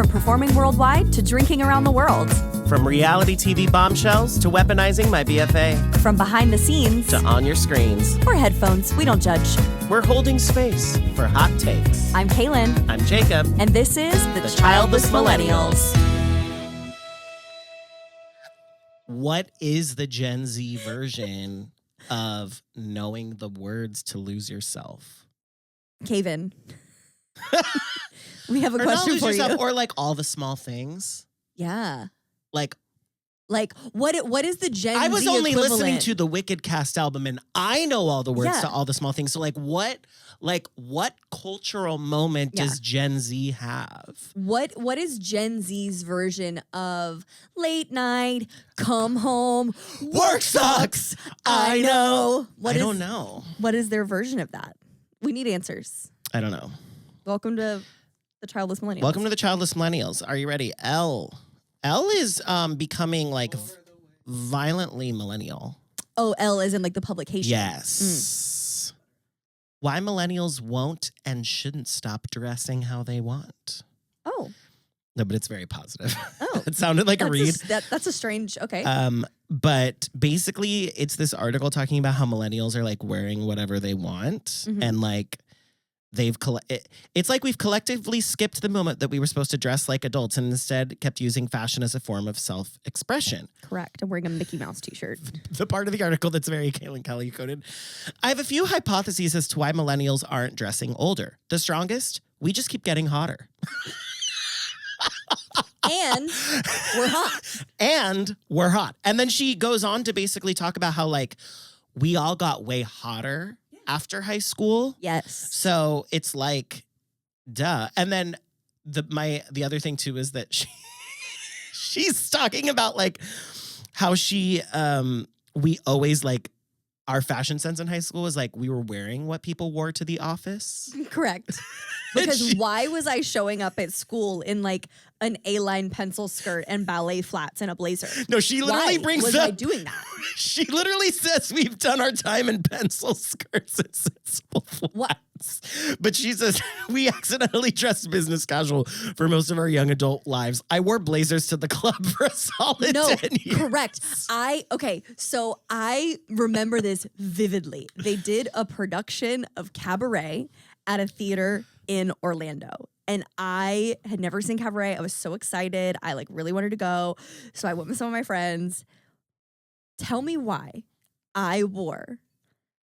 From performing worldwide to drinking around the world. From reality TV bombshells to weaponizing my BFA. From behind the scenes to on your screens. or headphones, we don't judge. We're holding space for hot takes. I'm Kaylin. I'm Jacob. And this is The Childless Millennials. What is the Gen Z version of knowing the words to lose yourself? Cave in. We have a Or not question lose for yourself, you. or like all the small things. Yeah. Like what is the Gen Z I was only equivalent? listening to the Wicked Cast album, and I know all the words Yeah. to all the small things. So what cultural moment Yeah. does Gen Z have? What is Gen Z's version of late night, come home, work sucks, I know. I don't know. What is their version of that? We need answers. I don't know. Welcome to the Childless Millennials. Welcome to the Childless Millennials. Are you ready? L is becoming like violently millennial. Oh, L is in like the publication. Yes. Why millennials won't and shouldn't stop dressing how they want. Oh. No, but it's very positive. Oh. It sounded like a read. That's a strange, okay. But basically, it's this article talking about how millennials are like wearing whatever they want, Mhm. and like it's like we've collectively skipped the moment that we were supposed to dress like adults and instead kept using fashion as a form of self-expression. Correct. I'm wearing a Mickey Mouse t-shirt. The part of the article that's very Kaylin Kelly coded. I have a few hypotheses as to why millennials aren't dressing older. The strongest, we just keep getting hotter. And we're hot. And we're hot. And then she goes on to basically talk about how like we all got way hotter after high school. Yes. So it's like, duh. And then the other thing too is that she's talking about like how we always like our fashion sense in high school was like we were wearing what people wore to the office. Correct. Because why was I showing up at school in like an A-line pencil skirt and ballet flats and a blazer? No, she literally brings was up. I doing that? She literally says we've done our time in pencil skirts and sensible flats. But she says we accidentally dressed business casual for most of our young adult lives. I wore blazers to the club for a solid 10 years. Correct. So I remember this vividly. They did a production of Cabaret at a theater in Orlando. And I had never seen Cabaret. I was so excited. I like really wanted to go. So I went with some of my friends. Tell me why I wore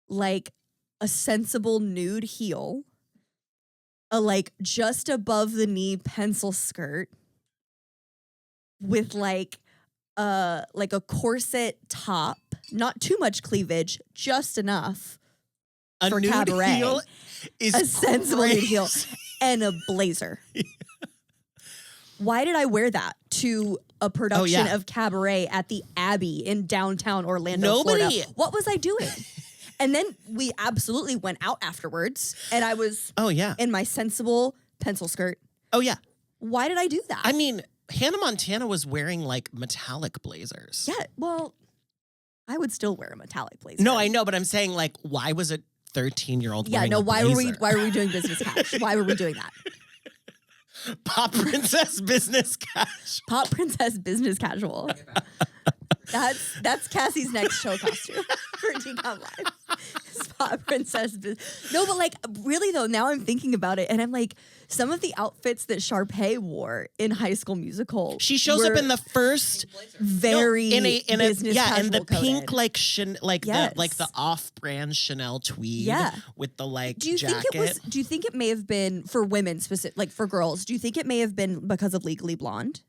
like a sensible nude heel, a like just above the knee pencil skirt with like a corset top, not too much cleavage, just enough A for nude Cabaret. heel is A sensible nude heel crazy. and a blazer. Why did I wear that to a production of Cabaret at the Abbey in downtown Orlando, Florida? What was I doing? And then we absolutely went out afterwards, and I was in my sensible pencil skirt. Oh, yeah. Why did I do that? I mean, Hannah Montana was wearing like metallic blazers. Yeah, well, I would still wear a metallic blazer. No, I know, but I'm saying like, why was a 13-year-old wearing a why blazer? were we doing business cash? Why were we doing that? Pop Princess Business Cash. Pop Princess Business Casual. That's Cassie's next show costume for Decom Live. Pop Princess. No, but like really though, now I'm thinking about it, and I'm like, some of the outfits that Sharpay wore in High School Musical. She shows up in the first very in a business and the casual pink coded. the off-brand Chanel tweed with the like jacket. Do you think it may have been for women specific, like for girls? Do you think it may have been because of Legally Blonde?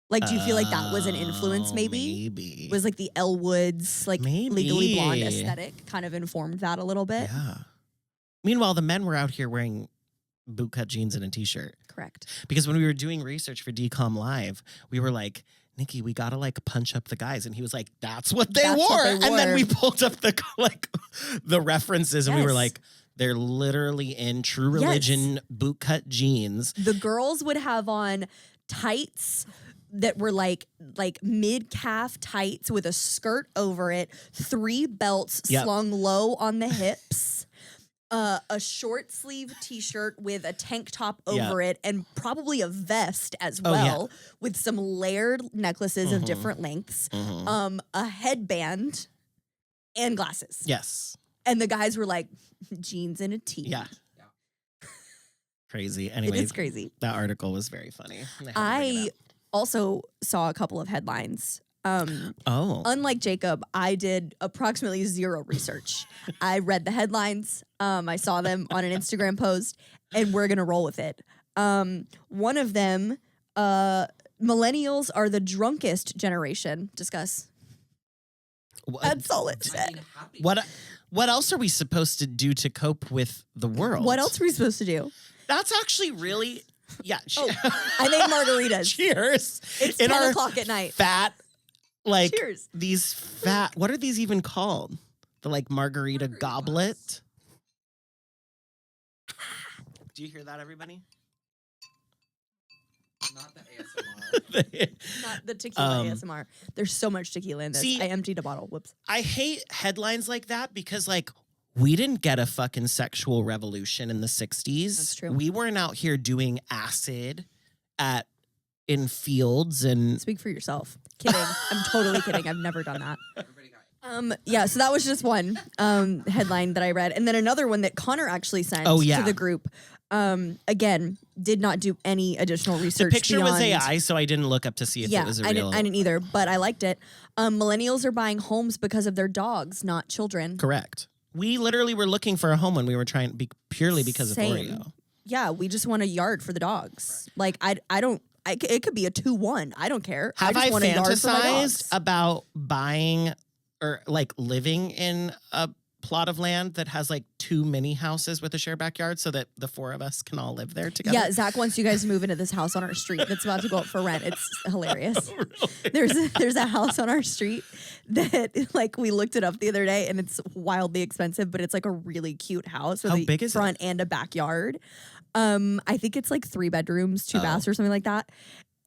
Like, do you feel like that was an influence? Maybe was like the Elle Woods, like Legally Blonde aesthetic, kind of informed that a little bit. Yeah. Meanwhile, the men were out here wearing bootcut jeans and a t-shirt. Correct. Because when we were doing research for DCOM Live, we were like, Nikki, we gotta like punch up the guys, and he was like, "That's what they wore." And then we pulled up the references, and we were like, they're literally in True Religion bootcut jeans. The girls would have on tights that were like mid-calf tights with a skirt over it, 3 belts slung low on the hips, a short sleeve t-shirt with a tank top over it and probably a vest as well with some layered necklaces of different lengths, a headband and glasses. Yes. And the guys were like, jeans and a tee. Yeah. Crazy. Anyway, It is crazy. That article was very funny. I also saw a couple of headlines. Unlike Jacob, I did approximately zero research. I read the headlines. I saw them on an Instagram post, and we're gonna roll with it. One of them, millennials are the drunkest generation. Discuss. That's all it said. What else are we supposed to do to cope with the world? What else are we supposed to do? That's actually really, yeah. I made margaritas. Cheers. It's in 10 our o'clock at night. Fat, like Cheers. these fat. What are these even called? The like margarita goblet. Do you hear that, everybody? Not the ASMR. Not the tequila ASMR. There's so much tequila in this. See, I emptied a bottle. Whoops. I hate headlines like that because, like, we didn't get a fucking sexual revolution in the 60s. That's true. We weren't out here doing acid in fields and... Speak for yourself. Kidding. I'm totally kidding. I've never done that. Everybody got it. Yeah, so that was just one headline that I read. And then another one that Connor actually sent to the group. Again, did not do any additional research. The picture was beyond, AI, so I didn't look up to see if it was a real... I didn't either, but I liked it. Millennials are buying homes because of their dogs, not children. Correct. We literally were looking for a home when we were trying purely because of Oreo. Yeah, we just want a yard for the dogs. Like, it could be a 2-1. I don't care. Have I I just want a yard for my dogs. fantasized about buying or like living in a plot of land that has like 2 mini houses with a shared backyard so that the 4 of us can all live there together? Yeah, Zach wants you guys to move into this house on our street that's about to go up for rent. It's hilarious. Really? There's a house on our street that like we looked it up the other day and it's wildly expensive, but it's like a really cute house with How a big is front and a backyard. I think it's like 3 bedrooms, 2 baths or something like that.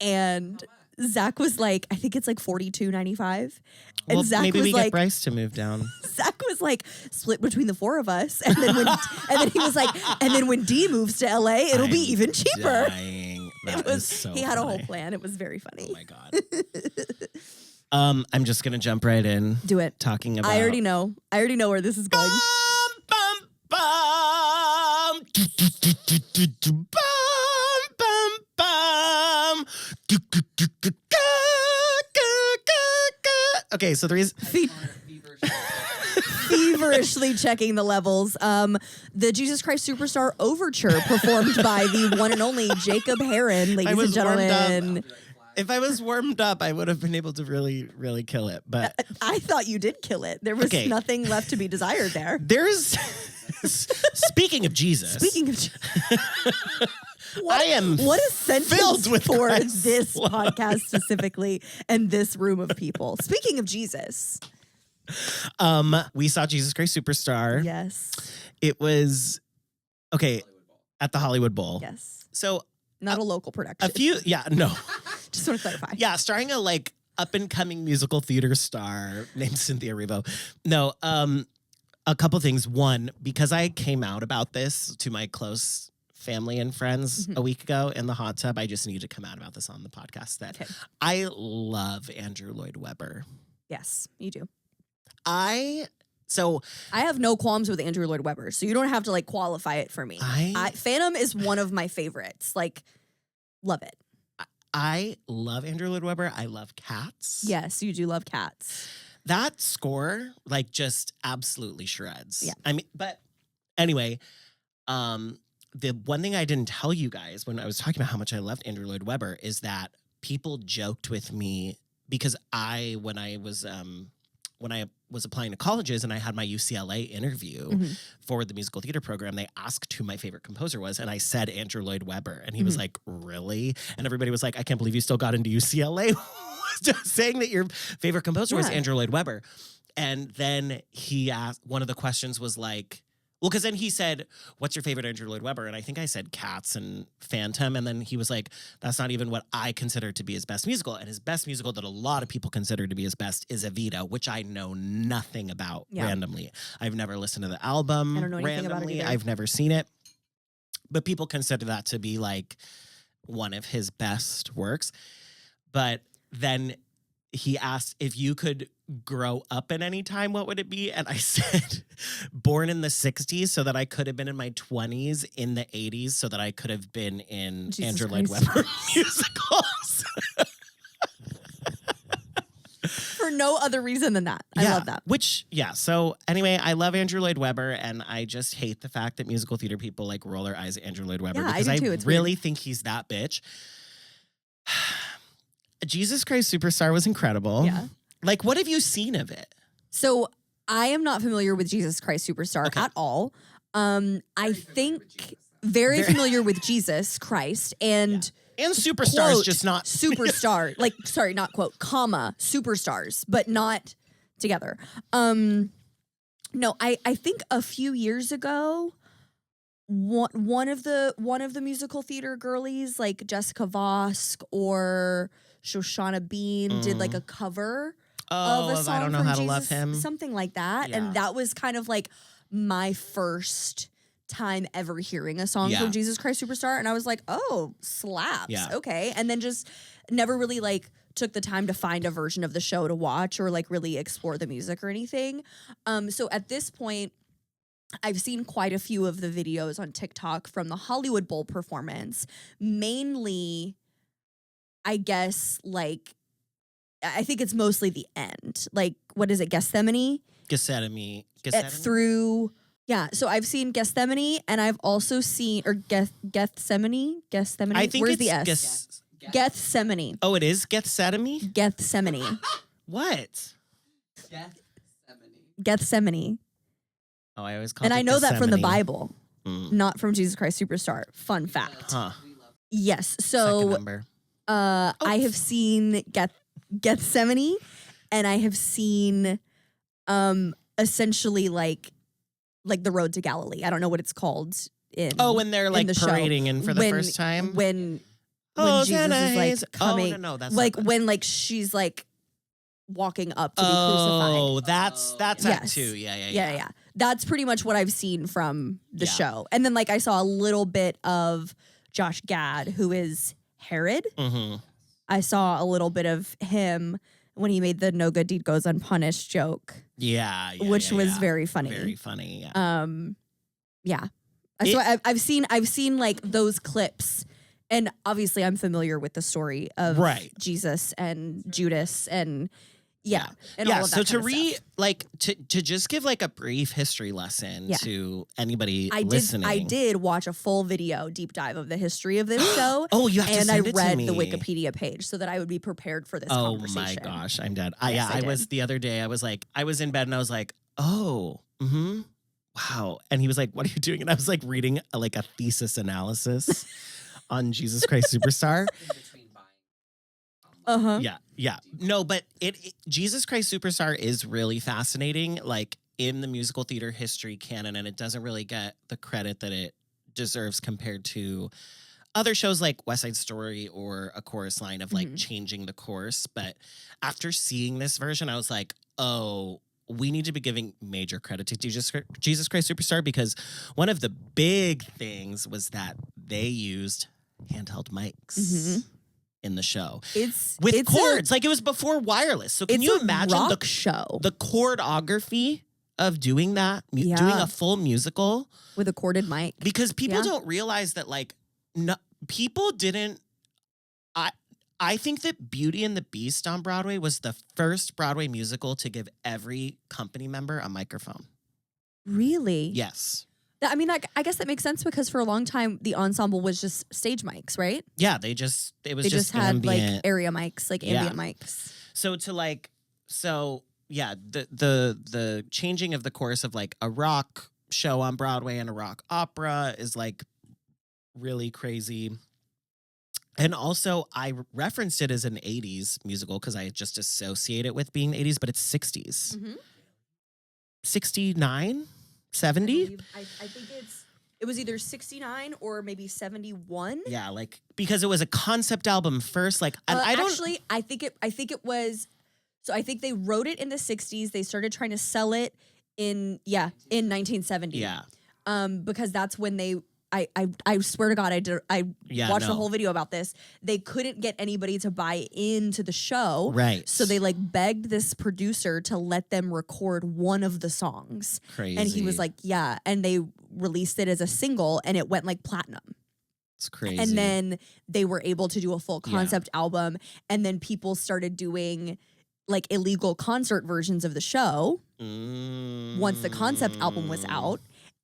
And Zach was like, I think it's like $42.95. And Well, Zach maybe was we like, get Bryce to move down. Zach was like split between the 4 of us, and then he was like, and then when D moves to LA, it'll be even cheaper. Dying. That is so He had a whole funny. plan. It was very funny. Oh my God. I'm just gonna jump right in. Do it. Talking about I already know where this is going. Bum, bum, bum. Bum, bum, bum. Okay, so the reason... Feverishly checking the levels. The Jesus Christ Superstar Overture performed by the one and only Jacob Heron, ladies and gentlemen. If I was warmed up, I would have been able to really, really kill it. But I thought you did kill it. There was nothing left to be desired there. There's... Speaking of Jesus... Speaking of... I am what a sentence filled with for Christ's this love. podcast specifically and this room of people. Speaking of Jesus. We saw Jesus Christ Superstar. Yes. It was... Okay, at the Hollywood Bowl. Yes. So... Not a local production. No. Just want to clarify. Yeah, starring a like up and coming musical theater star named Cynthia Erivo. No, a couple things. One, because I came out about this to my close family and friends a week ago in the hot tub, I just need to come out about this on the podcast that I love Andrew Lloyd Webber. Yes, you do. I have no qualms with Andrew Lloyd Webber, so you don't have to like qualify it for me. Phantom is one of my favorites. Like, love it. I love Andrew Lloyd Webber. I love Cats. Yes, you do love Cats. That score, like, just absolutely shreds. Yeah. I mean, but anyway, the one thing I didn't tell you guys when I was talking about how much I loved Andrew Lloyd Webber is that people joked with me because when I was applying to colleges and I had my UCLA interview for the musical theater program, they asked who my favorite composer was. And I said Andrew Lloyd Webber. And he was like, really? And everybody was like, I can't believe you still got into UCLA saying that your favorite composer was Andrew Lloyd Webber. And then he asked, one of the questions was like, Well, because then he said, "What's your favorite Andrew Lloyd Webber?" And I think I said Cats and Phantom. And then he was like, "That's not even what I consider to be his best musical." And his best musical that a lot of people consider to be his best is Evita, which I know nothing about randomly. I've never listened to the album I don't know anything randomly. about it either. I've never seen it. But people consider that to be like one of his best works. But then he asked if you could grow up in any time, what would it be? And I said, born in the 60s so that I could have been in my 20s, in the 80s so that I could have been in Jesus Andrew Lloyd Christ. Webber musicals. For no other reason than that. I love that. So anyway, I love Andrew Lloyd Webber, and I just hate the fact that musical theater people like roll their eyes at Andrew Lloyd Webber Yeah, I because do too. I It's really think he's that bitch. Jesus Christ Superstar was incredible. Yeah. Like, what have you seen of it? So I am not familiar with Jesus Christ Superstar at all. I think very familiar with Jesus Christ and Superstar is quote, just not superstar. Like, sorry, not quote, comma, superstars, but not together. No, I think a few years ago, one of the musical theater girlies, like Jessica Vosk or Shoshana Bean, did like a cover of a song I Don't Know from How to Jesus, Love Him. something like that. Yeah. And that was kind of like my first time ever hearing a song from Jesus Christ Superstar. And I was like, oh, slaps. Yeah. Okay. And then just never really like took the time to find a version of the show to watch or like really explore the music or anything. So at this point, I've seen quite a few of the videos on TikTok from the Hollywood Bowl performance. Mainly, I guess, like, I think it's mostly the end. Like, what is it, Gethsemane? Gethsemane. So I've seen Gethsemane, and I've also seen, or Gethsemane? I think Where's it's the S? Gethsemane. Oh, it is Gethsemane? Gethsemane. What? Gethsemane. Oh, I always call And it I know that from the Gethsemane. Bible, Mm. not from Jesus Christ Superstar. Fun fact. Huh. Yes. Second So number. I have seen Gethsemane, and I have seen essentially like the Road to Galilee. I don't know what it's called in When they're like the show. parading in for the first time? When Oh, Jesus is like Hosanna. coming. Oh, no, that's like not when like she's like walking up to be crucified. Oh, that's that Yes. too. Yeah. Yeah. That's pretty much what I've seen from the Yeah. show. And then like I saw a little bit of Josh Gad, who is Herod. Mm-hmm. I saw a little bit of him when he made the "no good deed goes unpunished" joke, Yeah, which was very funny. Very funny. Yeah. Yeah. So I've seen like those clips, and obviously I'm familiar with the story of Jesus and Judas and and all of that so kind of stuff. to just give like a brief history lesson to anybody listening. I did watch a full video deep dive of the history of this show. Oh, you have to and send I it to read me. the Wikipedia page so that I would be prepared for this Oh conversation. my gosh, I'm dead. Yes, I I did. was the other day. I was in bed and I was like, oh, wow. And he was like, what are you doing? And I was like reading a thesis analysis on Jesus Christ Superstar. Uh-huh. Yeah. No, but Jesus Christ Superstar is really fascinating, like in the musical theater history canon, and it doesn't really get the credit that it deserves compared to other shows like West Side Story or A Chorus Line of like changing the course. But after seeing this version, I was like, oh, we need to be giving major credit to Jesus Christ Superstar, because one of the big things was that they used handheld mics in the show. It's cords. Like it was before wireless. So can you imagine rock show the chordography of doing that, doing a full musical with a corded mic? Because people don't realize that people didn't. I think that Beauty and the Beast on Broadway was the first Broadway musical to give every company member a microphone. Really? Yes. I mean, I guess that makes sense because for a long time the ensemble was just stage mics, right? Yeah, they just had ambient. like area mics, like ambient mics. So the changing of the course of like a rock show on Broadway and a rock opera is like really crazy. And also I referenced it as an 80s musical because I just associate it with being the 80s, but it's 60s. 69? 70? I think it was either 69 or maybe 71. Yeah, like because it was a concept album first. Like, and I don't actually. I think it was. So I think they wrote it in the 60s. They started trying to sell it in 1970. Yeah. Because that's when they. I swear to God, I watched a whole video about this. They couldn't get anybody to buy into the show. Right. So they like begged this producer to let them record one of the songs. Crazy. And he was like, yeah. And they released it as a single and it went like platinum. It's crazy. And then they were able to do a full concept album. And then people started doing like illegal concert versions of the show once the concept album was out.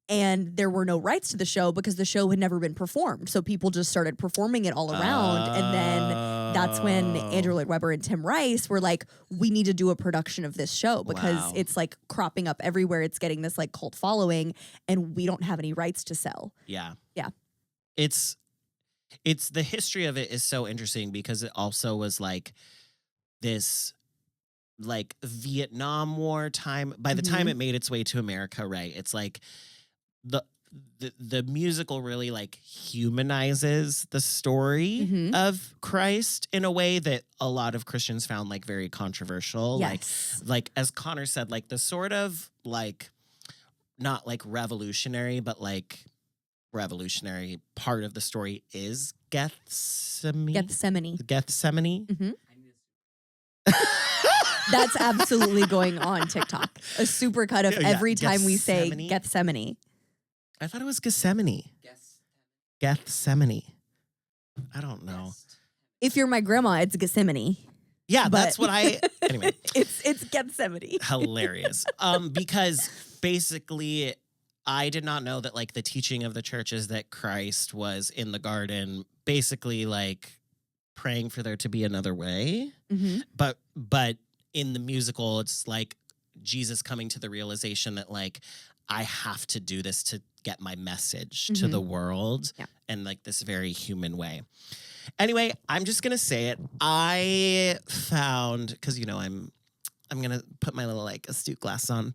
And there were no rights to the show because the show had never been performed. So people just started performing it all around. And then that's when Andrew Lloyd Webber and Tim Rice were like, we need to do a production of this show because it's like cropping up everywhere. It's getting this like cult following and we don't have any rights to sell. Yeah. Yeah. It's the history of it is so interesting because it also was like this like Vietnam War time. By the time it made its way to America, right? It's like the musical really like humanizes the story of Christ in a way that a lot of Christians found like very controversial. Yes. Like as Connor said, like the sort of like not like revolutionary, but like revolutionary part of the story is Gethsemane. Mm-hmm. That's absolutely going on TikTok. A supercut of every time we say Gethsemane. I thought it was Gethsemane. Gethsemane. I don't know. If you're my grandma, it's Gethsemane. Yeah, that's what I. Anyway, it's Gethsemane. Hilarious. Because basically, I did not know that like the teaching of the church is that Christ was in the garden, basically like praying for there to be another way. But in the musical, it's like Jesus coming to the realization that like I have to do this to get my message to the world in like this very human way. Anyway, I'm just gonna say it. I found, because you know I'm gonna put my little like astute glass on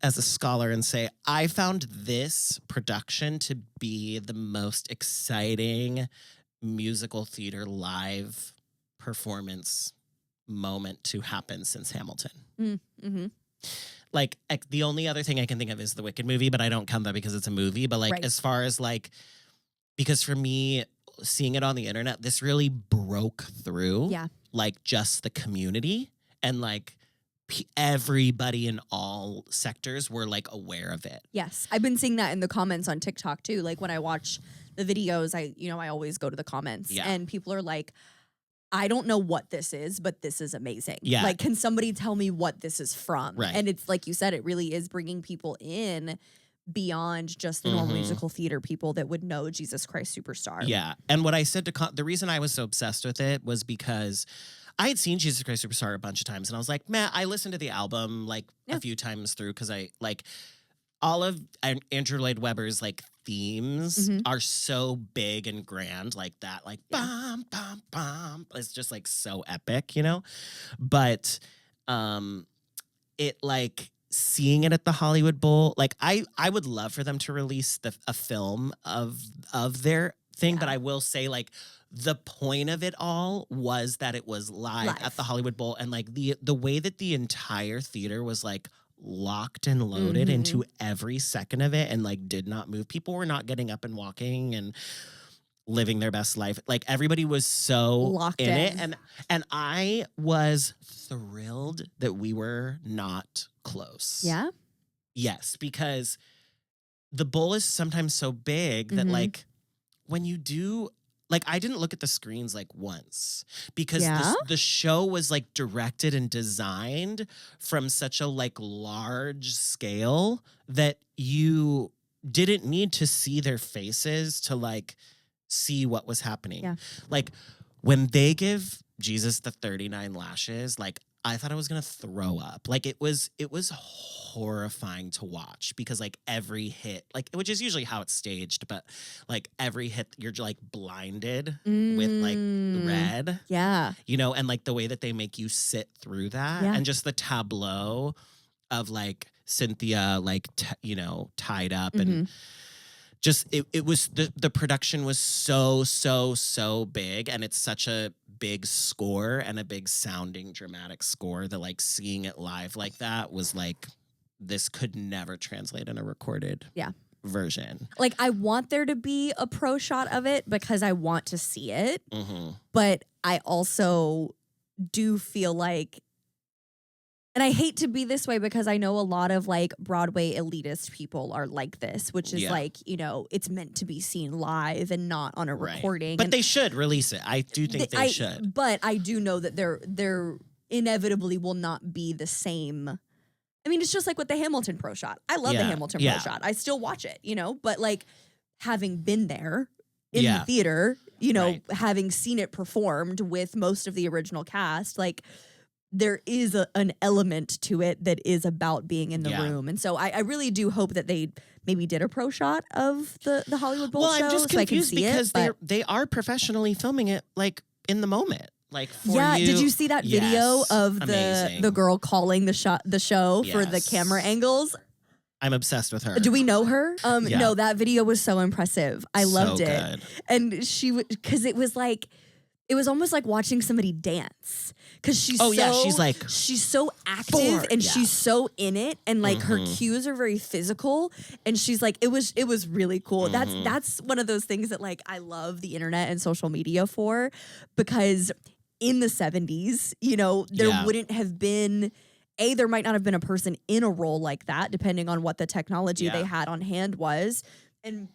as a scholar and say I found this production to be the most exciting musical theater live performance moment to happen since Hamilton. Like the only other thing I can think of is the Wicked movie, but I don't count that because it's a movie. But like as far as like, because for me, seeing it on the internet, this really broke through like just the community and like everybody in all sectors were like aware of it. Yes. I've been seeing that in the comments on TikTok too. Like when I watch the videos, I always go to the comments and people are like, I don't know what this is, but this is amazing. Yeah. Like, can somebody tell me what this is from? Right. And it's like you said, it really is bringing people in beyond just the normal musical theater people that would know Jesus Christ Superstar. Yeah. And what I said to the reason I was so obsessed with it was because I had seen Jesus Christ Superstar a bunch of times and I was like, man, I listened to the album like a few times through because I like all of Andrew Lloyd Webber's like themes are so big and grand like that, like bam, bam, bam. It's just like so epic, you know? But it like seeing it at the Hollywood Bowl, like I would love for them to release a film of their thing, but I will say like the point of it all was that it was live at the Hollywood Bowl and like the way that the entire theater was like locked and loaded into every second of it and like did not move. People were not getting up and walking and living their best life. Like everybody was so locked in it and I was thrilled that we were not close. Yeah? Yes, because the bowl is sometimes so big that like when you do, like I didn't look at the screens like once because the show was like directed and designed from such a like large scale that you didn't need to see their faces to like see what was happening. Yeah. Like when they give Jesus the 39 lashes, like I thought I was gonna throw up. Like it was horrifying to watch because like every hit, like which is usually how it's staged, but like every hit you're like blinded with like red. Yeah. You know, and like the way that they make you sit through that and just the tableau of like Cynthia like tied up and just it was the production was so big, and it's such a big score and a big sounding dramatic score that like seeing it live like that was like, this could never translate in a recorded version. Like, I want there to be a pro shot of it because I want to see it. Mm-hmm. But I also do feel like, and I hate to be this way because I know a lot of like Broadway elitist people are like this, which is like, it's meant to be seen live and not on a recording. But and they should release it. I do think they should. But I do know that there inevitably will not be the same. I mean, it's just like with the Hamilton pro shot. I love the Hamilton pro shot. I still watch it, but like having been there in the theater, having seen it performed with most of the original cast, like there is an element to it that is about being in the room. And so I really do hope that they maybe did a pro shot of the Hollywood Bowl show. I'm just confused so because they are professionally filming it like in the moment. Like did you see that video of the girl calling the show for the camera angles? I'm obsessed with her. Do we know her? No, that video was so impressive. I loved it. Good. And because it was like, it was almost like watching somebody dance. Because she's she's so active and she's so in it, and like her cues are very physical, and she's like, it was really cool. That's one of those things that like I love the internet and social media for, because in the 70s, there wouldn't have been there might not have been a person in a role like that, depending on what the technology they had on hand was, and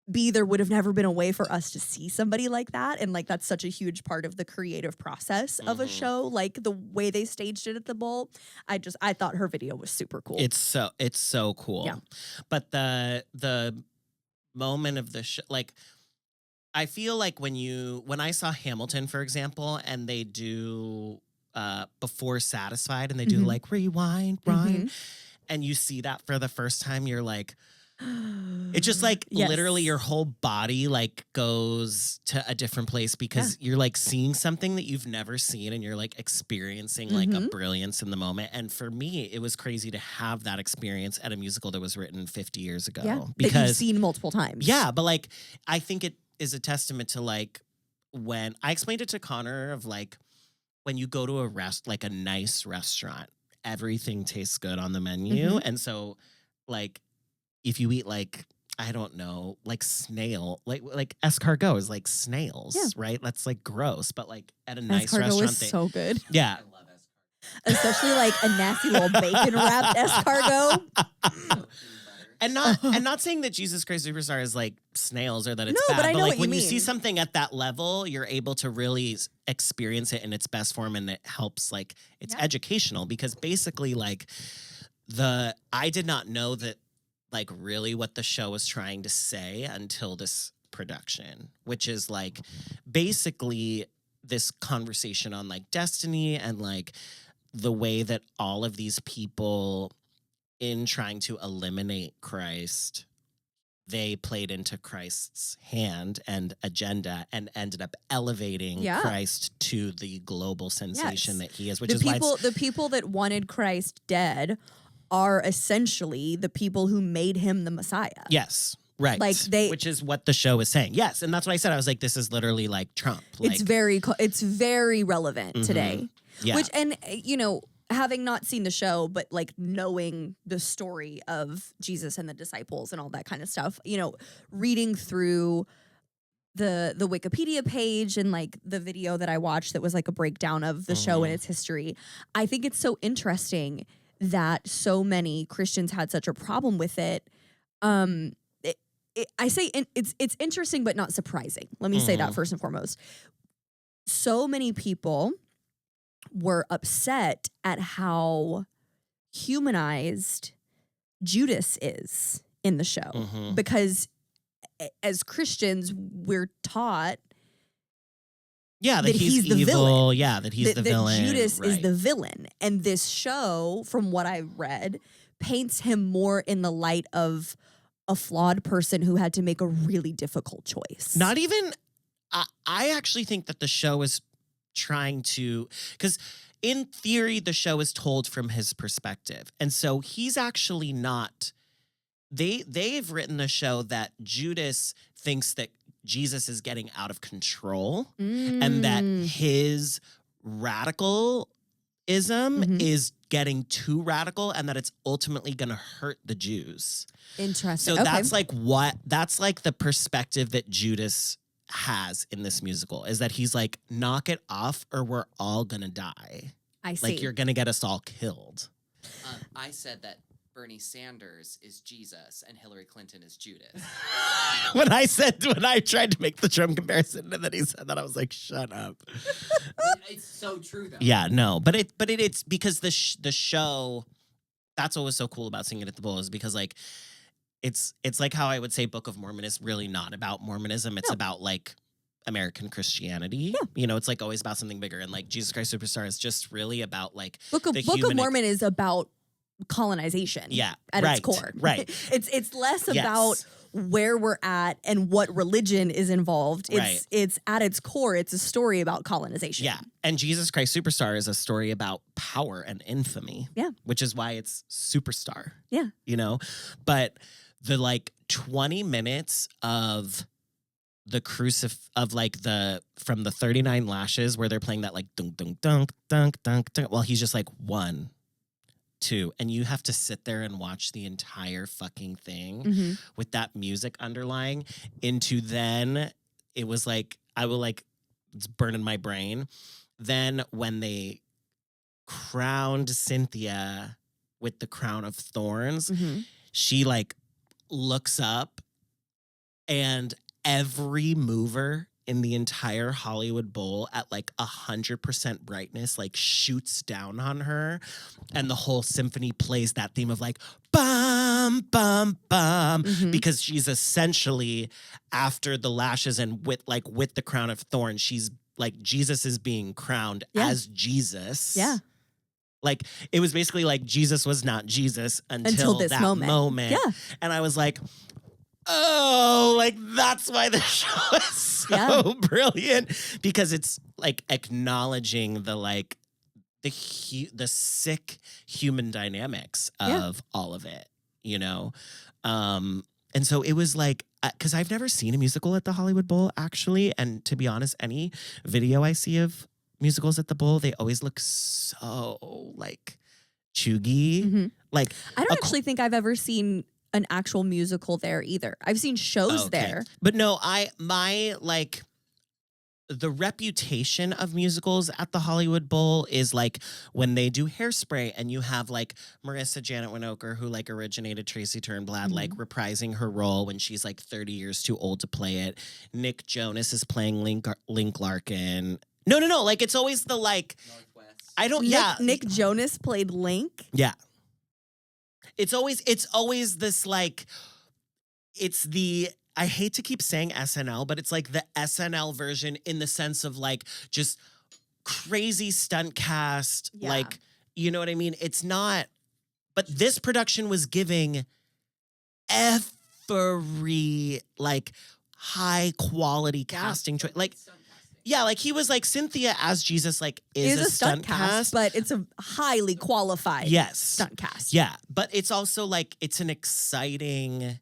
B, there would have never been a way for us to see somebody like that. And like, that's such a huge part of the creative process of a show. Like the way they staged it at the bowl. I thought her video was super cool. It's so cool. Yeah. But the moment of the show, like, I feel like when I saw Hamilton, for example, and they do Before Satisfied, and they do like rewind, and you see that for the first time, you're like, it's just like literally your whole body like goes to a different place, because you're like seeing something that you've never seen, and you're like experiencing like a brilliance in the moment. And for me, it was crazy to have that experience at a musical that was written 50 years ago, because that you've seen multiple times. Yeah, but like I think it is a testament to like, when I explained it to Connor, of like, when you go to a nice restaurant, everything tastes good on the menu, and so like, if you eat like, I don't know, like snail, like escargot is like snails, right? That's like gross, but like at a nice escargot restaurant, is so good. Yeah, I love escargot. Especially like a nasty little bacon wrapped escargot. And not saying that Jesus Christ Superstar is like snails, or that it's bad, but I know like what when you you see mean. something at that level, you're able to really experience it in its best form, and it helps, like it's educational, because basically like I did not know that like really what the show was trying to say until this production, which is like basically this conversation on like destiny, and like the way that all of these people, in trying to eliminate Christ, they played into Christ's hand and agenda, and ended up elevating Christ to the global sensation that he is, which the people that wanted Christ dead are essentially the people who made him the Messiah. Yes. Right. Like which is what the show is saying. Yes. And that's what I said. I was like, this is literally like Trump. Like, it's very relevant today. Yeah. Which, and having not seen the show, but like knowing the story of Jesus and the disciples and all that kind of stuff, reading through the Wikipedia page and like the video that I watched that was like a breakdown of the show and its history, I think it's so interesting that so many Christians had such a problem with it. I say it's interesting, but not surprising. Let me say that first and foremost. So many people were upset at how humanized Judas is in the show, because as Christians, we're taught that he's the evil. villain. Yeah, that he's the villain. Judas is the villain. And this show, from what I read, paints him more in the light of a flawed person who had to make a really difficult choice. Not even, I actually think that the show is trying to, because in theory, the show is told from his perspective. And so he's actually not, they've written the show that Judas thinks that Jesus is getting out of control and that his radicalism is getting too radical and that it's ultimately going to hurt the Jews. Interesting. So that's like the perspective that Judas has in this musical, is that he's like, knock it off or we're all going to die. I see. Like, you're going to get us all killed. I said that Bernie Sanders is Jesus and Hillary Clinton is Judas. when I tried to make the Trump comparison and then he said that, I was like, shut up. It's so true, though. Yeah, no, but it's because the show, that's what was so cool about Singing at the Bowl, is because like it's like how I would say Book of Mormon is really not about Mormonism. It's about like American Christianity. Yeah. You know, it's like always about something bigger, and like Jesus Christ Superstar is just really about like Book of Mormon is about colonization. Yeah, at its core. Right. It's less about where we're at and what religion is involved. It's at its core, it's a story about colonization. Yeah. And Jesus Christ Superstar is a story about power and infamy. Yeah. Which is why it's Superstar. Yeah. You know? But the like 20 minutes of the from the 39 lashes where they're playing that like dunk dunk dunk dunk dunk dunk, well, he's just like 1, 2, and you have to sit there and watch the entire fucking thing with that music underlying into, then it was like, I will like, it's burning my brain. Then when they crowned Cynthia with the crown of thorns, she like looks up and every mover in the entire Hollywood Bowl at like 100% brightness like shoots down on her, and the whole symphony plays that theme of like bum bum bum, because she's essentially, after the lashes and with the crown of thorns, she's like, Jesus is being crowned as Jesus. Yeah. Like, it was basically like Jesus was not Jesus until this that moment. Yeah. And I was like, oh, like that's why the show is so brilliant, because it's like acknowledging the like the sick human dynamics of all of it, you know? And so it was like, because I've never seen a musical at the Hollywood Bowl, actually. And to be honest, any video I see of musicals at the Bowl, they always look so like chuggy. Like, I don't actually think I've ever seen an actual musical there either. I've seen shows there. But no, the reputation of musicals at the Hollywood Bowl is like when they do Hairspray and you have like Marissa Janet Winokur, who like originated Tracy Turnblad, like reprising her role when she's like 30 years too old to play it. Nick Jonas is playing Link Larkin. No. Like, it's always the like, Northwest. I don't, Nick Jonas played Link. Yeah. It's always this like, I hate to keep saying SNL, but it's like the SNL version in the sense of like just crazy stunt cast. Yeah. Like, you know what I mean? It's not, but this production was giving every like high quality casting choice. Like, yeah, like he was like, Cynthia as Jesus like is a stunt cast, but it's a highly qualified stunt cast. Yeah, but it's also like, it's an exciting,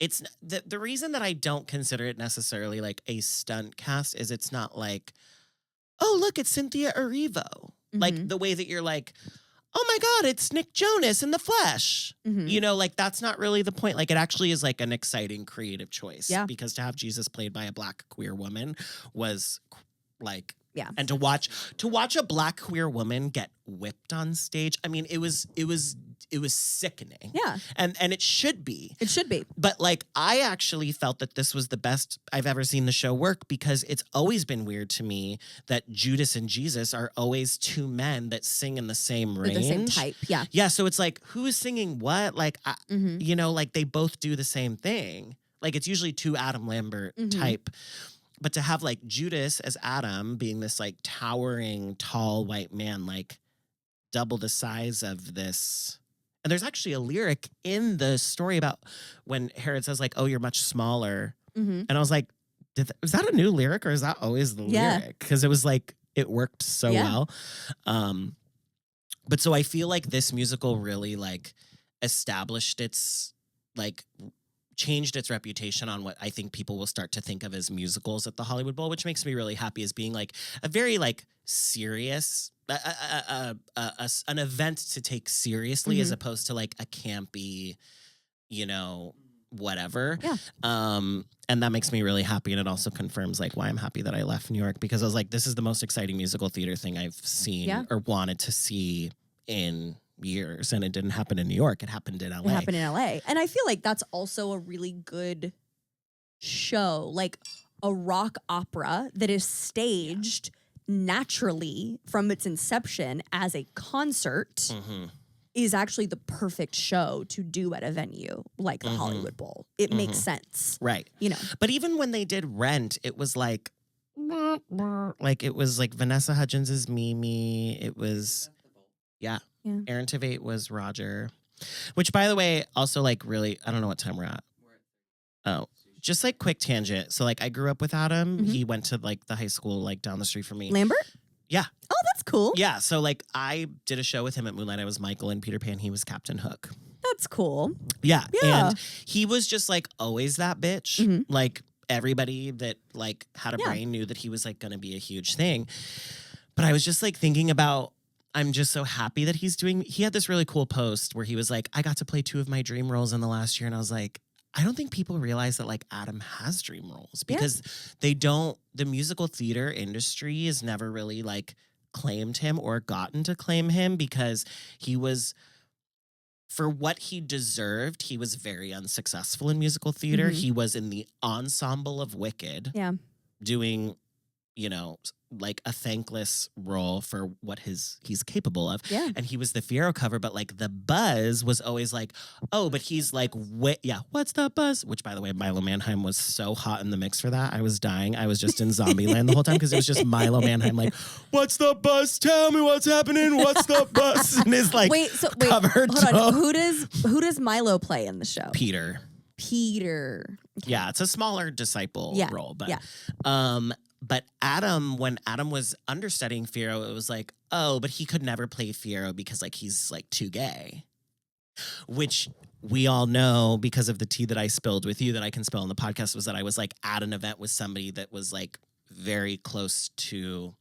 it's the reason that I don't consider it necessarily like a stunt cast is it's not like, oh, look, it's Cynthia Erivo. Like the way that you're like, oh my God, it's Nick Jonas in the flesh. You know, like that's not really the point. Like, it actually is like an exciting creative choice. Yeah. Because to have Jesus played by a Black queer woman was like, and to watch a Black queer woman get whipped on stage, I mean, it was sickening. Yeah. And it should be. It should be. But like, I actually felt that this was the best I've ever seen the show work, because it's always been weird to me that Judas and Jesus are always two men that sing in the same range. The same type, yeah. Yeah, so it's like, who is singing what? Like, you know, like they both do the same thing. Like, it's usually two Adam Lambert type. But to have like Judas as Adam being this like towering, tall white man, like double the size of this. And there's actually a lyric in the story about when Herod says like, oh, you're much smaller. And I was like, was that a new lyric or is that always the lyric? Because it was like it worked so well. But so I feel like this musical really like established its like changed its reputation on what I think people will start to think of as musicals at the Hollywood Bowl, which makes me really happy as being like a very like serious an event to take seriously as opposed to like a campy, you know, whatever. Yeah. And that makes me really happy. And it also confirms like why I'm happy that I left New York, because I was like, this is the most exciting musical theater thing I've seen or wanted to see in years. And it didn't happen in New York. It happened in LA. It happened in LA. And I feel like that's also a really good show, like a rock opera that is staged naturally from its inception as a concert. Is actually the perfect show to do at a venue like the Hollywood Bowl. It makes sense. Right. You know. But even when they did Rent, it was like it was like Vanessa Hudgens is Mimi. It was, yeah. Aaron Tveit was Roger. Which, by the way, also like really, I don't know what time we're at. Oh, just like quick tangent. So like I grew up with Adam. He went to like the high school like down the street from me. Lambert? Yeah. Oh, that's cool. Yeah. So like I did a show with him at Moonlight. I was Michael in Peter Pan. He was Captain Hook. That's cool. Yeah. Yeah. And he was just like always that bitch. Like everybody that like had a brain knew that he was like going to be a huge thing. But I was just like thinking about, I'm just so happy that he had this really cool post where he was like, I got to play 2 of my dream roles in the last year. And I was like, I don't think people realize that like Adam has dream roles because the musical theater industry has never really like claimed him or gotten to claim him because he was, for what he deserved, he was very unsuccessful in musical theater. He was in the ensemble of Wicked doing, you know, like a thankless role for what he's capable of. Yeah. And he was the Fierro cover, but like the buzz was always like, oh, but he's like, what's the buzz? Which, by the way, Milo Manheim was so hot in the mix for that. I was dying. I was just in Zombieland the whole time because it was just Milo Manheim like, what's the buzz? Tell me what's happening. What's the buzz? And his like covered hold on. Who does Milo play in the show? Peter. Okay. Yeah, it's a smaller disciple role, but but Adam, when Adam was understudying Fierro, it was like, oh, but he could never play Fierro because like he's like too gay. Which we all know because of the tea that I spilled with you that I can spill on the podcast was that I was like at an event with somebody that was like very close to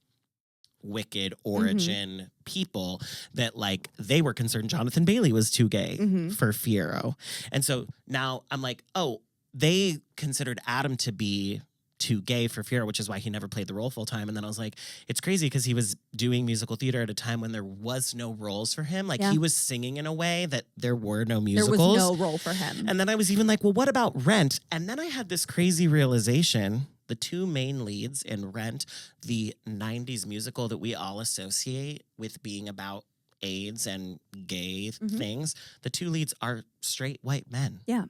Wicked origin people that like they were concerned Jonathan Bailey was too gay for Fierro. And so now I'm like, oh, they considered Adam to be too gay for Fierro, which is why he never played the role full time. And then I was like, it's crazy because he was doing musical theater at a time when there was no roles for him. Like he was singing in a way that there were no musicals. There was no role for him. And then I was even like, well, what about Rent? And then I had this crazy realization. The 2 main leads in Rent, the 90s musical that we all associate with being about AIDS and gay things, the 2 leads are straight white men. Yeah.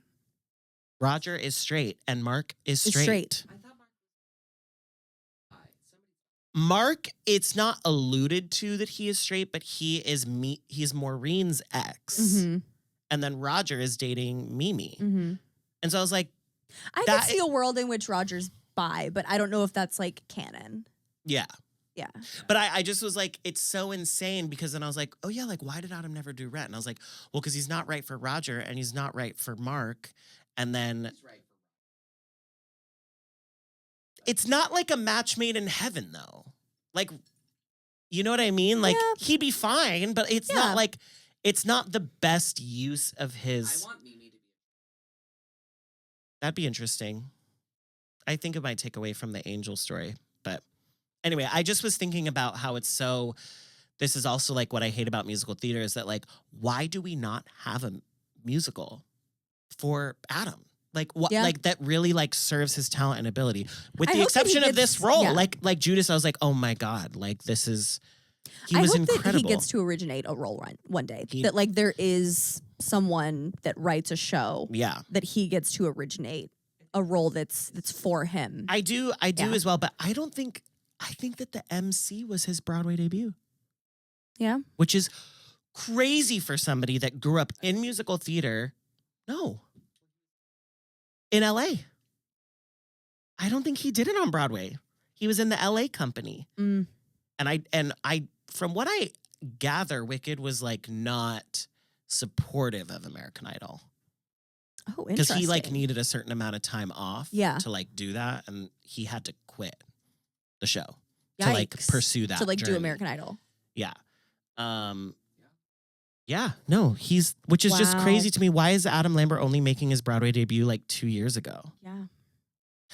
Roger is straight and Mark is straight. I thought Mark, it's not alluded to that he is straight, but he's Maureen's ex. And then Roger is dating Mimi. And so I was like, I can see a world in which Roger's bi, but I don't know if that's like canon. Yeah. Yeah. But I just was like, it's so insane because then I was like, oh yeah, like why did Adam never do Rent? And I was like, well, because he's not right for Roger and he's not right for Mark. And then it's not like a match made in heaven though. Like, you know what I mean? Like he'd be fine, but it's not like, it's not the best use of his. I want Mimi to be. That'd be interesting. I think it might take away from the angel story. But anyway, I just was thinking about how it's so, this is also like what I hate about musical theater is that like, why do we not have a musical for Adam? Like what? Like that really like serves his talent and ability. With the exception of this role, like Judas, I was like, oh my god, like this is. He was incredible. That he gets to originate a role one day. That like there is someone that writes a show. Yeah. That he gets to originate a role that's for him. I do as well, but I think that the MC was his Broadway debut. Yeah. Which is crazy for somebody that grew up in musical theater. No. In LA. I don't think he did it on Broadway. He was in the LA company. I from what I gather, Wicked was like not supportive of American Idol. Oh, Because interesting. he like needed a certain amount of time off Yeah. to like do that, and he had to quit the show to like Yikes. pursue that to like do journey. American Idol. Yeah. Yeah, no, which is just Wow. crazy to me. Why is Adam Lambert only making his Broadway debut like 2 years ago? Yeah.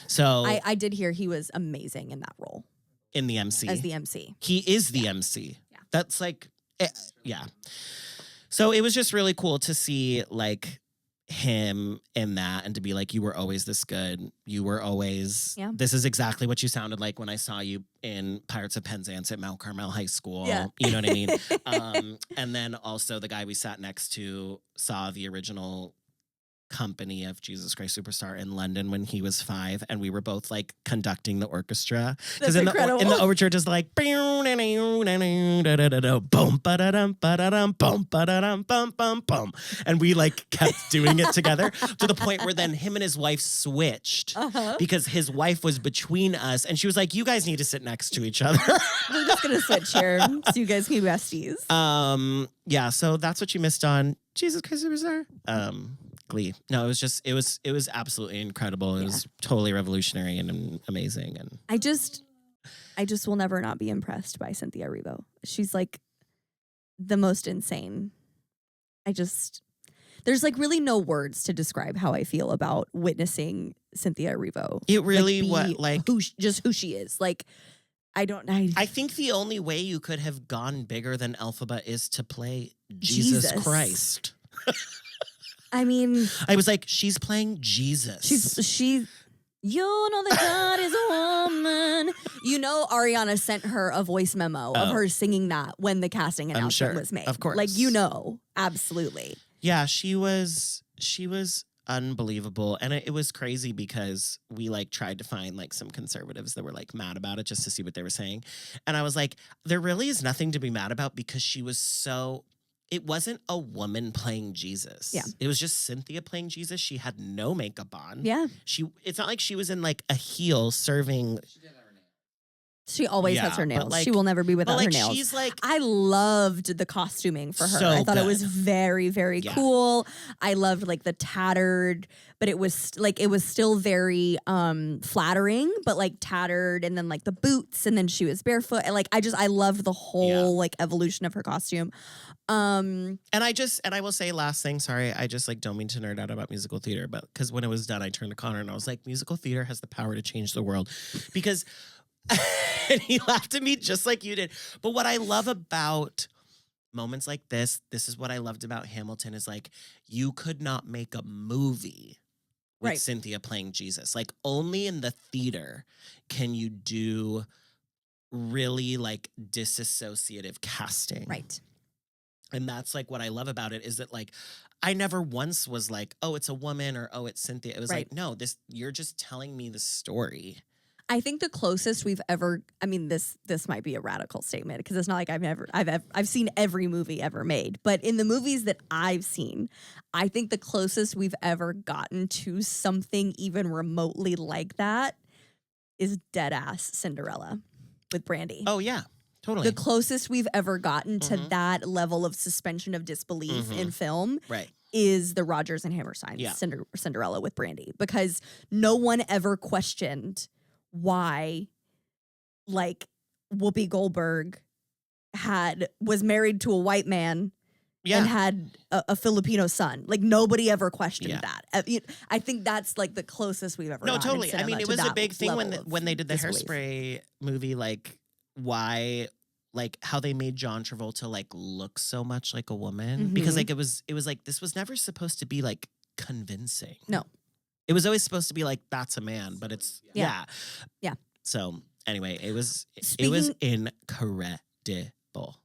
So I did hear he was amazing in that role in the MC. as the MC. He is the MC. Yeah. That's like, yeah. So it was just really cool to see like him in that and to be like, you were always this good. You were always, Yeah. this is exactly what you sounded like when I saw you in Pirates of Penzance at Mount Carmel High School. Yeah. You know what I mean? And then also the guy we sat next to saw the original company of Jesus Christ Superstar in London when he was 5, and we were both like conducting the orchestra because That's in incredible. the overture just like boom ba-da-dum ba-da-dum bum ba-da-dum bum bum bum, and we like kept doing it together to the point where then him and his wife switched because his wife was between us and she was like, you guys need to sit next to each other. We're just gonna switch here so you guys can be besties. Yeah, so that's what you missed on Jesus Christ Superstar. Glee. No, it was absolutely incredible. It was totally revolutionary and amazing. And I just will never not be impressed by Cynthia Erivo. She's like the most insane. There's like really no words to describe how I feel about witnessing Cynthia Erivo. it really Just who she is. Like I think the only way you could have gone bigger than Elphaba is to play Jesus. Christ. I mean, I was like, she's playing Jesus. You know that God is a woman. You know, Ariana sent her a voice memo of her singing that when the casting announcement was made. Of course. Like, you know, absolutely. Yeah, she was unbelievable. And it was crazy because we like tried to find like some conservatives that were like mad about it just to see what they were saying. And I was like, there really is nothing to be mad about because she was it wasn't a woman playing Jesus. Yeah. It was just Cynthia playing Jesus. She had no makeup on. Yeah. It's not like she was in like a heel serving. She always has her nails. like- she will never be But without like her nails. she's like I loved the costuming for her. So I thought it was good. very, very Yeah. cool. I loved like the tattered, but it was still very flattering, but like tattered, and then like the boots, and then she was barefoot. And, like I loved the whole like evolution of her costume. And I will say last thing, sorry, I just like don't mean to nerd out about musical theater, but because when it was done, I turned to Connor and I was like, musical theater has the power to change the world. Because and he laughed at me just like you did. But what I love about moments like this is what I loved about Hamilton is like you could not make a movie with Right. Cynthia playing Jesus. Like only in the theater can you do really like disassociative casting. Right. And that's like what I love about it is that like I never once was like, oh, it's a woman or oh, it's Cynthia. It was Right. like, no, you're just telling me the story. I think the closest we've ever, I mean, this might be a radical statement because it's not like I've seen every movie ever made, but in the movies that I've seen, I think the closest we've ever gotten to something even remotely like that is dead ass Cinderella with Brandy. Oh yeah, totally. The closest we've ever gotten to that level of suspension of disbelief in film Right. is the Rodgers and Hammerstein Cinderella with Brandy, because no one ever questioned why, like, Whoopi Goldberg was married to a white man and had a Filipino son. Like, nobody ever questioned that. I think that's like the closest we've ever. No, gotten in totally. I cinema mean, it to was a that big thing level when they did the disbelief. Hairspray movie, like why, like how they made John Travolta like look so much like a woman because like it was like this was never supposed to be like convincing. No. It was always supposed to be like that's a man, but it's Yeah. So anyway, it was incredible.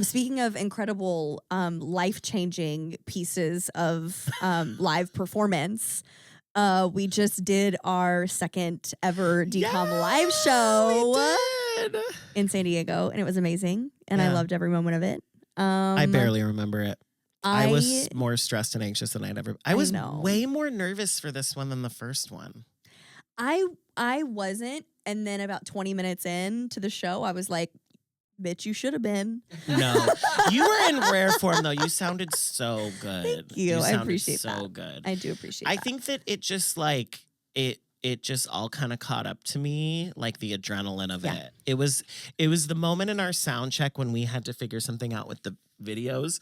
Speaking of incredible, life-changing pieces of live performance, we just did our second ever DCOM live show in San Diego, and it was amazing, and I loved every moment of it. I barely remember it. I was more stressed and anxious than I'd ever. I was know. way more nervous for this one than the first one. I wasn't, and then about 20 minutes into the show, I was like, bitch, you should have been. No, you were in rare form though. You sounded so good. Thank you. I sounded appreciate so that. good. I do appreciate I that. think that it just like it just all kind of caught up to me, like the adrenaline of it. It was the moment in our sound check when we had to figure something out with the videos.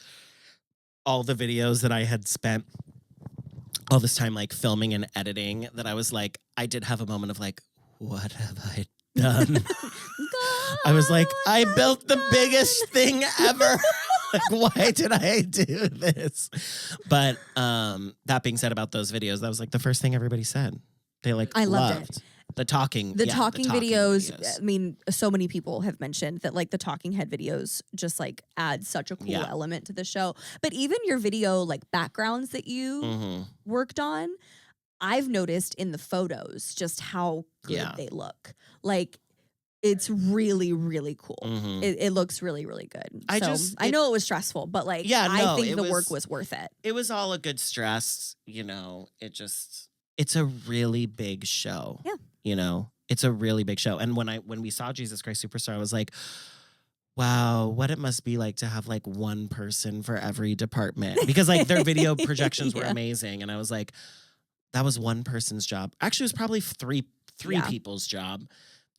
All the videos that I had spent all this time like filming and editing, that I was like, I did have a moment of like, what have I done? I was like, I built the biggest thing ever. Like, why did I do this? But that being said about those videos, that was like the first thing everybody said. They like I loved loved the talking. The yeah, talking videos, I mean, so many people have mentioned that like the talking head videos just like add such a cool element to the show. But even your video like backgrounds that you worked on, I've noticed in the photos just how good they look. Like, it's really, really cool. It looks really, really good. I know it was stressful, but like, I think the work was worth it. It was all a good stress, it's a really big show. Yeah. It's a really big show. And when we saw Jesus Christ Superstar, I was like, wow, what it must be like to have like one person for every department. Because like their video projections were amazing. And I was like, that was one person's job. Actually, it was probably three people's job.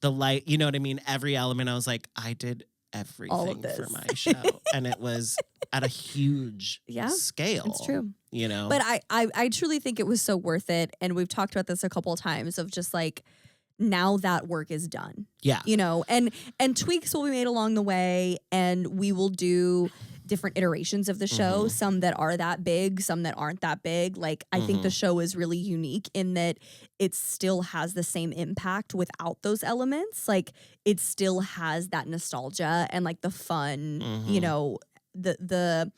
The light, you know what I mean? Every element, I was like, I did everything for my show. And it was at a huge scale. It's true. But But I truly think it was so worth it. And we've talked about this a couple of times of just like, now that work is done. Yeah. And tweaks will be made along the way, and we will do different iterations of the show, some that are that big, some that aren't that big. Like, I think the show is really unique in that it still has the same impact without those elements. Like, it still has that nostalgia and like the fun, the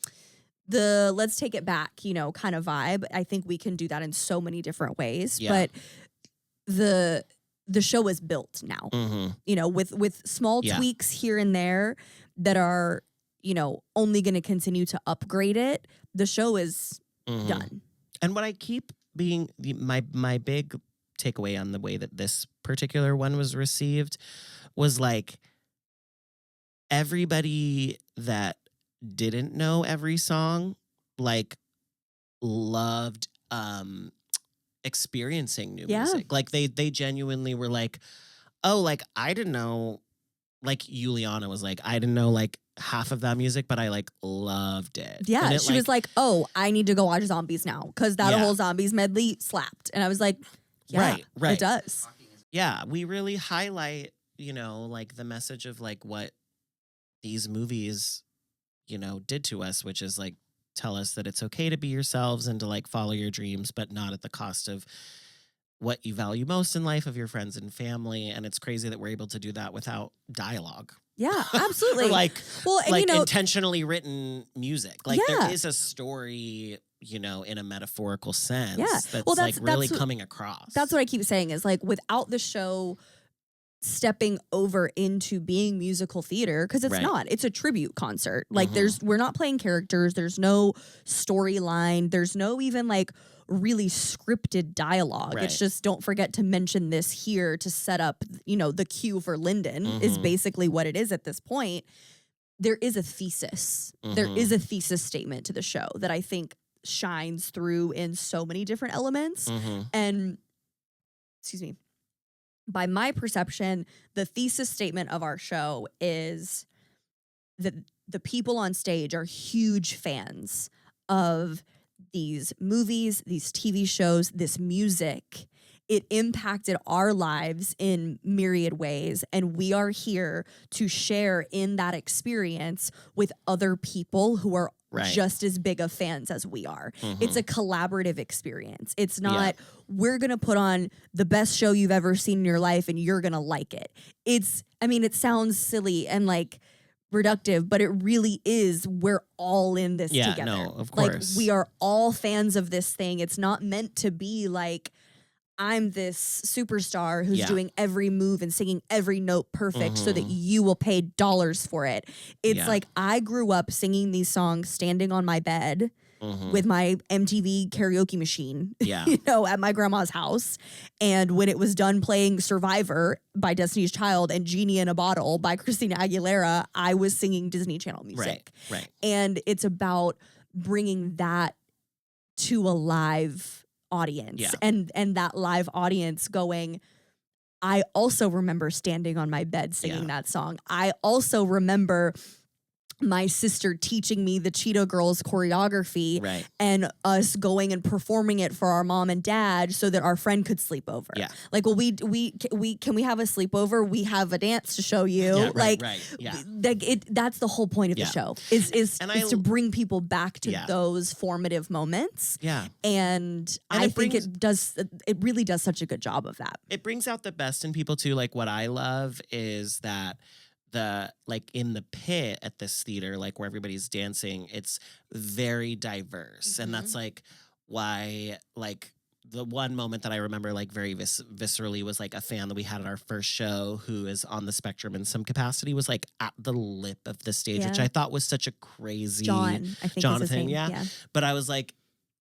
let's take it back, kind of vibe. I think we can do that in so many different ways. Yeah. But the show is built now, with small tweaks here and there that are, only going to continue to upgrade it. The show is done. And what I keep being my big takeaway on the way that this particular one was received was like, everybody that didn't know every song like loved experiencing new music. Like they genuinely were like, oh, like I didn't know, like Juliana was like, I didn't know like half of that music, but I like loved it. Yeah, and she was like, oh, I need to go watch Zombies now because that whole Zombies medley slapped. And I was like, yeah, right. It does. Yeah, we really highlight, like the message of like what these movies, did to us, which is like tell us that it's okay to be yourselves and to like follow your dreams, but not at the cost of what you value most in life, of your friends and family. And it's crazy that we're able to do that without dialogue. Yeah, absolutely. Or intentionally written music. Like there is a story, in a metaphorical sense that's like really coming across. That's what I keep saying is like, without the show stepping over into being musical theater, because it's not, it's a tribute concert. Like we're not playing characters, there's no storyline, there's no even like really scripted dialogue. It's just, don't forget to mention this here to set up, the cue for Lyndon is basically what it is at this point. There is a thesis. There is a thesis statement to the show that I think shines through in so many different elements. And excuse me, by my perception, the thesis statement of our show is that the people on stage are huge fans of these movies, these TV shows, this music. It impacted our lives in myriad ways, and we are here to share in that experience with other people who are just as big of fans as we are. It's a collaborative experience. It's not, we're going to put on the best show you've ever seen in your life and you're going to like it. It sounds silly and like reductive, but it really is, we're all in this together. No, of course. Like, we are all fans of this thing. It's not meant to be like, I'm this superstar who's doing every move and singing every note perfect so that you will pay dollars for it. It's like, I grew up singing these songs standing on my bed with my MTV karaoke machine, Yeah. at my grandma's house. And when it was done playing Survivor by Destiny's Child and Genie in a Bottle by Christina Aguilera, I was singing Disney Channel music. Right. And it's about bringing that to a live audience. Yeah. And that live audience going, I also remember standing on my bed singing that song. I also remember my sister teaching me the Cheetah Girls choreography and us going and performing it for our mom and dad so that our friend could sleep over. Yeah. Like, well, we can we have a sleepover? We have a dance to show you. Yeah, like, Yeah. That's the whole point of the show is to bring people back to those formative moments. Yeah. And I think it really does such a good job of that. It brings out the best in people too. Like, what I love is that in the pit at this theater, like where everybody's dancing, it's very diverse. And that's like why, like, the one moment that I remember like very viscerally was like a fan that we had at our first show who is on the spectrum in some capacity was like at the lip of the stage, which I thought was such a crazy John, I think Jonathan, is his name. But I was like,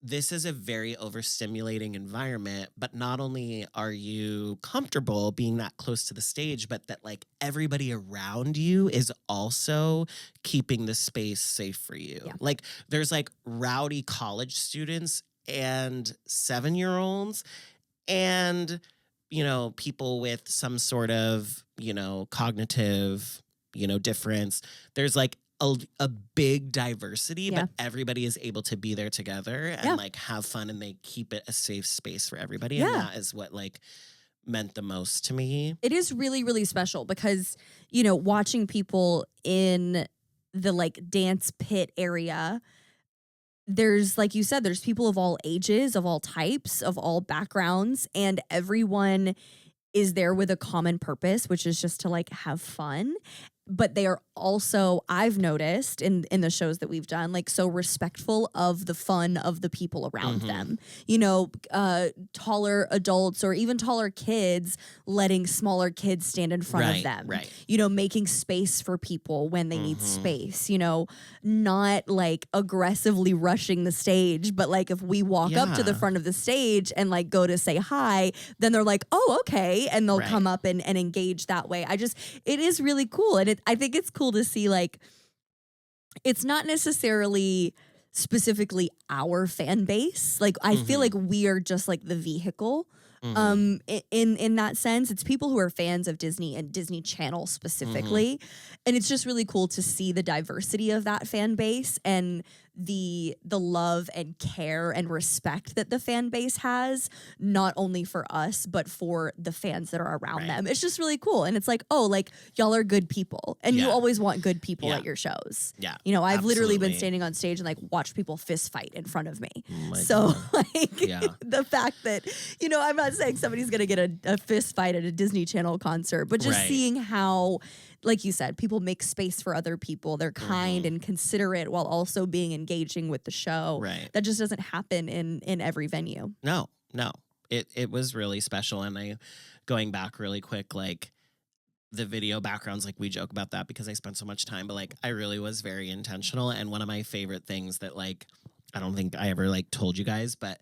this is a very overstimulating environment, but not only are you comfortable being that close to the stage, but that like everybody around you is also keeping the space safe for you. Yeah. Like there's like rowdy college students and 7-year-olds and, people with some sort of, cognitive, difference. There's like a big diversity, but everybody is able to be there together and like have fun, and they keep it a safe space for everybody. And that is what like meant the most to me. It is really, really special because, watching people in the like dance pit area, there's, like you said, there's people of all ages, of all types, of all backgrounds, and everyone is there with a common purpose, which is just to like have fun. But they are also, I've noticed in the shows that we've done, like so respectful of the fun of the people around them. Taller adults or even taller kids letting smaller kids stand in front of them. Right. Making space for people when they need space. Not like aggressively rushing the stage, but like if we walk up to the front of the stage and like go to say hi, then they're like, oh, okay. And they'll come up and engage that way. It is really cool. And I think it's cool to see, like, it's not necessarily specifically our fan base. Like, I feel like we are just like the vehicle. In that sense, it's people who are fans of Disney and Disney Channel specifically. And it's just really cool to see the diversity of that fan base and the love and care and respect that the fan base has, not only for us, but for the fans that are around them. It's just really cool. And it's like, oh, like y'all are good people. And you always want good people at your shows. Yeah. I've literally been standing on stage and like watched people fist fight in front of me. The fact that, I'm not saying somebody's going to get a fist fight at a Disney Channel concert, but just seeing how, like you said, people make space for other people. They're kind and considerate while also being engaging with the show. Right. That just doesn't happen in every venue. No. It was really special. And going back really quick, like the video backgrounds, like we joke about that because I spent so much time, but like I really was very intentional. And one of my favorite things that like, I don't think I ever like told you guys, but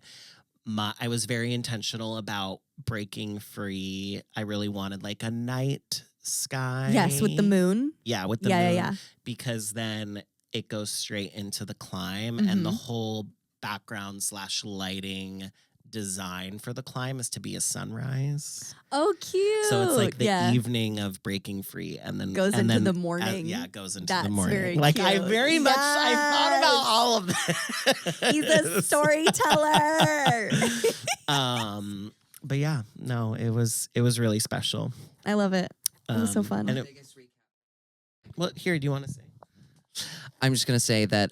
I was very intentional about breaking free. I really wanted like a night sky. Yes, with the moon. Yeah, with the moon. Yeah. Because then it goes straight into the climb and the whole background / lighting design for the climb is to be a sunrise. Oh, cute. So it's like the evening of breaking free and then goes into the morning. It goes into That's the morning. Very like cute. I very much I thought about all of this. He's a storyteller. But yeah, no, it was really special. I love it. It was so fun. Well, here, do you want to say? I'm just gonna say that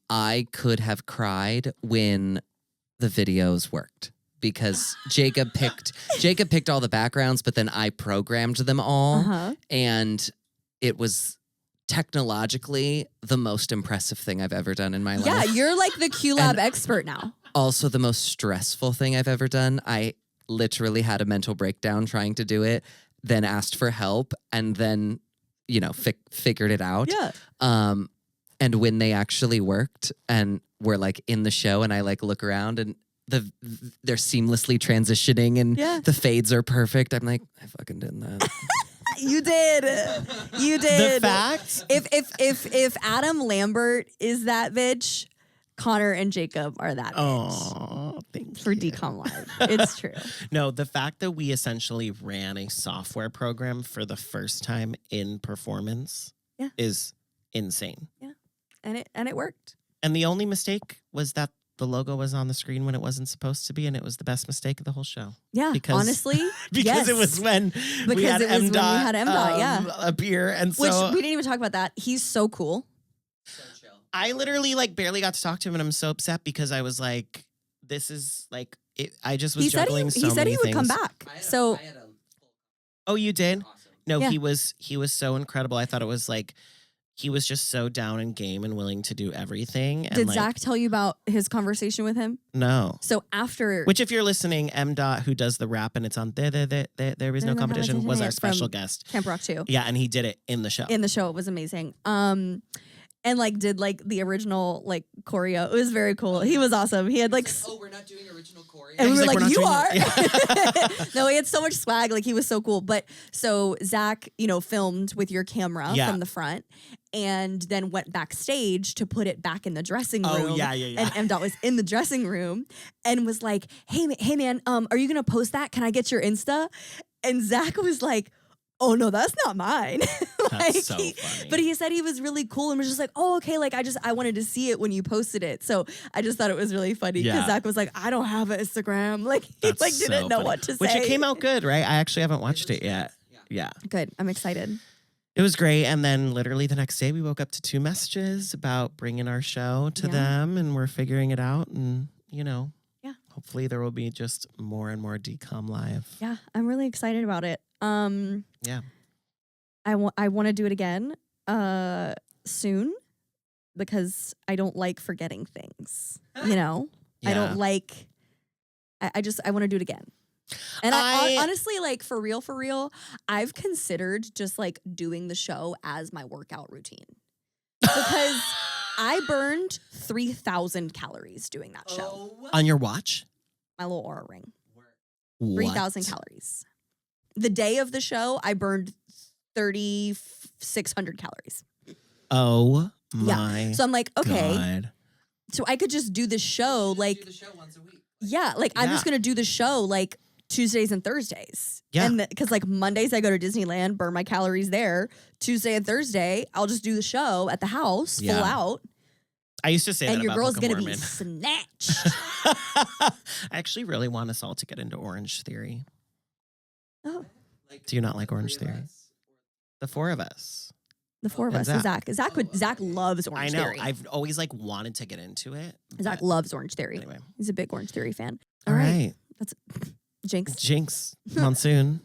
I could have cried when the videos worked because Jacob picked all the backgrounds, but then I programmed them all, and it was technologically the most impressive thing I've ever done in my life. Yeah, you're like the QLab expert now. Also, the most stressful thing I've ever done. I literally had a mental breakdown trying to do it, then asked for help, and then figured it out. Yeah. And when they actually worked and we're like in the show and I like look around and they're seamlessly transitioning and the fades are perfect. I'm like, I fucking did that. You did. You did. The fact, If Adam Lambert is that bitch, Connor and Jacob are that bitch. oh, thank For you. Decom Live. It's true. No, the fact that we essentially ran a software program for the first time in performance is insane. Yeah. And it worked. And the only mistake was that the logo was on the screen when it wasn't supposed to be, and it was the best mistake of the whole show. Yeah, Because- honestly. Because it was when we had it was when we M-Dot, had M-Dot, yeah. appear. And Which so we didn't even talk about that. He's so cool. I literally like barely got to talk to him, and I'm so upset because I was like, this is like, I just was juggling so he said many he would come things. back. So Oh, you did? No, Yeah. he was so incredible. I thought it was like, he was just so down and game and willing to do everything. And did like, Zach tell you about his conversation with him? No. So after Which, if you're listening, M-Dot, who does the rap and it's on there is no competition, was our special guest. Camp Rock 2. Yeah, and he did it in the show. In the show, it was amazing. And like did like the original like choreo. It was very cool. He was awesome. He had like we're not doing original choreo. and we he's were like, like, "We're you not are. doing No, he had so much swag. Like he was so cool. But so Zach, filmed with your camera Yeah. from the front and then went backstage to put it back in the dressing room. Oh, yeah. And M-Dot was in the dressing room and was like, hey man, are you going to post that? Can I get your Insta? And Zach was like, oh no, that's not mine. That's so funny. But he said he was really cool and was just like, oh, okay, like I wanted to see it when you posted it. So I just thought it was really funny because Yeah. Zach was like, I don't have an Instagram. Like he That's like didn't so know funny. what to say. Which it came out good, right? I actually haven't watched it yet. Yeah. Good. I'm excited. It was great. And then literally the next day we woke up to 2 messages about bringing our show to Yeah. them, and we're figuring it out. And, Yeah. hopefully there will be just more and more DCOM Live. Yeah, I'm really excited about it. Yeah. I want to do it again soon because I don't like forgetting things. I Yeah. don't like. I want to do it again. And I honestly, like, for real, I've considered just like doing the show as my workout routine because I burned 3,000 calories doing that show. On your watch? My little Aura ring, What? 3,000 calories. The day of the show, I burned 3,600 calories. Oh my So I'm like, okay, God. so I could just do the show like, do the show once a week. yeah, like I'm just Yeah. gonna do the show like Tuesdays and Thursdays. Yeah. And because like Mondays I go to Disneyland, burn my calories there. Tuesday and Thursday, I'll just do the show at the house, Yeah. full out. I used to say And that your about girl's Book of gonna be Mormon. snatched. I actually really want us all to get into Orange Theory. Oh, Do you not like Orange Theory? The 4 of us. the four of And us. So Zach loves I Orange know. Theory. I've always like wanted to get into it. Zach but loves Orange Theory. Anyway. He's a big Orange Theory fan. All right. That's Jinx. Jinx. Monsoon.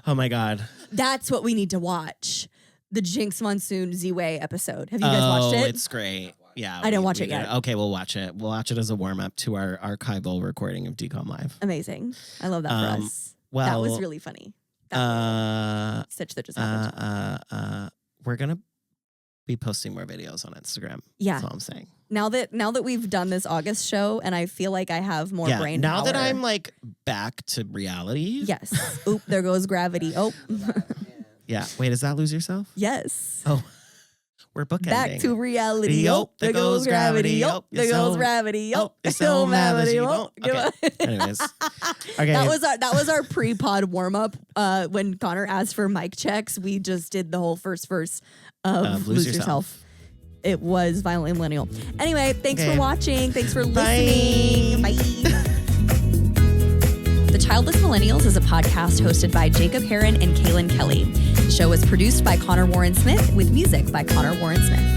Oh my God. That's what we need to watch. The Jinx Monsoon Z-Way episode. Have you guys watched it? It's great. Yeah. I didn't watch we it did yet. Okay, we'll watch it. We'll watch it as a warm up to our archival recording of DCOM Live. Amazing. I love that for us. That Well, was really funny. Such that just happened. We're gonna be posting more videos on Instagram. Yeah. That's all I'm saying. Now that we've done this August show and I feel like I have more brain now power. that I'm like back to reality. Yes. Oop, there goes gravity. Oh. Yeah. Wait, is that Lose Yourself? Yes. Oh, we're bookending. Back to reality. Yup, Oh, there goes gravity. Yup, There you're goes so- gravity. Yup, you're so mad that you won't. won't. Okay. Anyways. Okay. That was our pre-pod warm-up. When Connor asked for mic checks, we just did the whole first verse of Lose Yourself. It was Violently Millennial. Anyway, thanks for watching. Thanks for listening. Bye. The Childless Millennials is a podcast hosted by Jacob Heron and Kaylin Kelly. The show was produced by Connor Warren Smith with music by Connor Warren Smith.